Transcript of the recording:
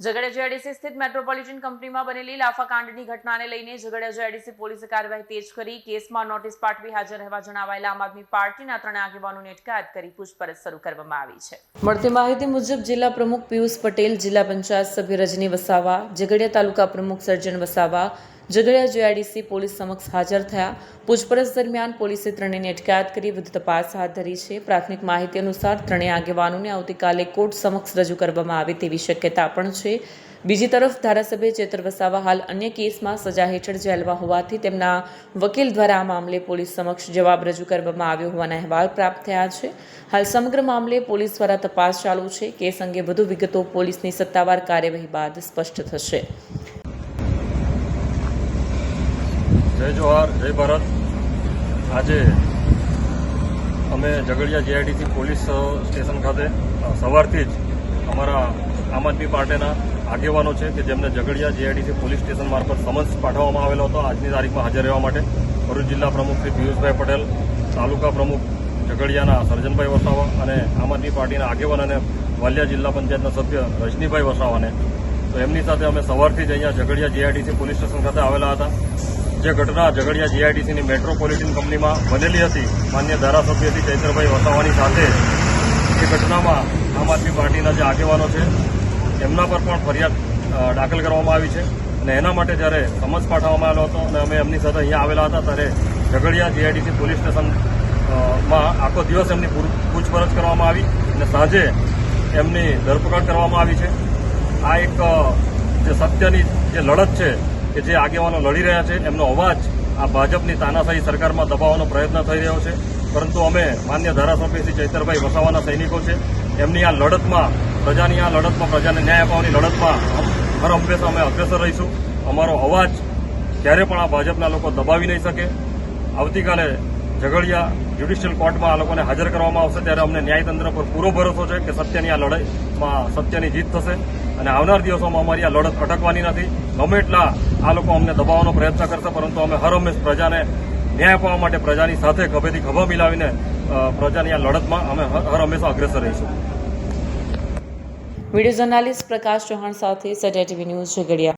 Jhagadia GIDC સ્થિત metropolitan કંપનીમાં બનેલી લાફાકાંડની ઘટનાને લઈને ઝઘડિયા જીઆઈડીસી પોલીસે કાર્યવાહી તેજ કરી કેસમાં નોટિસ પાઠવી હાજર રહેવા જણાવાયેલા આમ આદમી પાર્ટીના 3 આગેવાનોની અટકાયત કરી પૂછપરછ શરૂ કરવામાં આવી છે। મળતી માહિતી મુજબ જિલ્લા પ્રમુખ પિયુષ પટેલ, જિલ્લા પંચાયત સભ્ય રજની વસાવા, ઝઘડિયા તાલુકા પ્રમુખ સર્જન વસાવા ઝઘડિયા જીઆઈડીસી પોલીસ સમક્ષ હાજર થયા। પૂછપરછ દરમિયાન પોલીસે ત્રણેયની અટકાયત કરી વધુ તપાસ હાથ ધરી છે। પ્રાથમિક માહિતી અનુસાર ત્રણેય આગેવાનોને આવતીકાલે કોર્ટ સમક્ષ રજૂ કરવામાં આવે તેવી શક્યતા પણ છે। બીજી તરફ ધારાસભ્ય ચેતર વસાવા હાલ અન્ય કેસમાં સજા હેઠળ જેલમાં હોવાથી તેમના વકીલ દ્વારા આ મામલે પોલીસ સમક્ષ જવાબ રજૂ કરવામાં આવ્યો હોવાના અહેવાલ પ્રાપ્ત થયા છે। હાલ સમગ્ર મામલે પોલીસ દ્વારા તપાસ ચાલુ છે। કેસ અંગે વધુ વિગતો પોલીસની સત્તાવાર કાર્યવાહી બાદ સ્પષ્ટ થશે। જય જોહાર, જય ભારત। આજે અમે ઝઘડિયા જીઆઈડીસી પોલીસ સ્ટેશન ખાતે સવારથી જ અમારા આમ આદમી પાર્ટીના આગેવાનો છે કે જેમને ઝઘડિયા જીઆઈડીસી પોલીસ સ્ટેશન મારફત સમન્સ પાઠવવામાં આવેલો હતો આજની તારીખમાં હાજર રહેવા માટે। ભરૂચ જિલ્લા પ્રમુખ શ્રી પિયુષભાઈ પટેલ, તાલુકા પ્રમુખ ઝઘડિયાના સર્જનભાઈ વસાવા અને આમ આદમી પાર્ટીના આગેવાન અને વાલિયા જિલ્લા પંચાયતના સભ્ય રજનીભાઈ વસાવાને તો એમની સાથે અમે સવારથી જ અહીંયા ઝઘડિયા જીઆઈડીસી પોલીસ સ્ટેશન ખાતે આવેલા હતા। જે ઘટના ઝઘડિયા જીઆઈડીસીની મેટ્રોપોલિટન કંપનીમાં બનેલી હતી, માન્ય ધારાસભ્ય શ્રી ચૈતરભાઈ વસાવાની સાથે એ ઘટનામાં આમ આદમી પાર્ટીના જે આગેવાનો છે એમના પર પણ ફરિયાદ દાખલ કરવામાં આવી છે અને એના માટે જ્યારે સમન્સ પાઠવવામાં આવેલો હતો અને અમે એમની સાથે અહીંયા આવેલા હતા ત્યારે ઝઘડિયા જીઆઈડીસી પોલીસ સ્ટેશનમાં આખો દિવસ એમની પૂછપરછ કરવામાં આવી અને સાંજે એમની ધરપકડ કરવામાં આવી છે। આ એક જે સત્યની જે લડત છે કે જે આગેવાનો લડી રહ્યા છે એમનો અવાજ આ ભાજપની તાનાશાહી સરકારમાં દબાવવાનો પ્રયત્ન થઈ રહ્યો છે, પરંતુ અમે માન્ય ધારાસભ્ય શ્રી ચૈતરભાઈ વસાવાના સૈનિકો છે। એમની આ લડતમાં પ્રજાને ન્યાય અપાવવાની લડતમાં હર હંમેશા અમે અગ્રેસર રહીશું। અમારો અવાજ ક્યારે પણ આ ભાજપના લોકો દબાવી નહીં શકે। આવતીકાલે ઝઘડિયા જ્યુડિશિયલ કોર્ટમાં આ લોકોને હાજર કરવામાં આવશે ત્યારે અમને ન્યાયતંત્ર પર પૂરો ભરોસો છે કે સત્યની આ લડાઈમાં સત્યની જીત થશે અને આવનાર દિવસોમાં અમારી આ લડત અટકવાની નથી। ગમે એટલા આ લોકો અમને દબાવવાનો પ્રયત્ન કરશે, પરંતુ અમે હર હંમેશ પ્રજાને ન્યાય અપાવવા માટે પ્રજાની સાથે ખભેથી ખભા મિલાવીને પ્રજાની આ લડતમાં અમે હર હંમેશા અગ્રેસર રહીશું। વિડીયો જર્નાલિસ્ટ પ્રકાશ ચૌહાણ સાથે સત્ય ટીવી ન્યૂઝ ઝઘડિયા।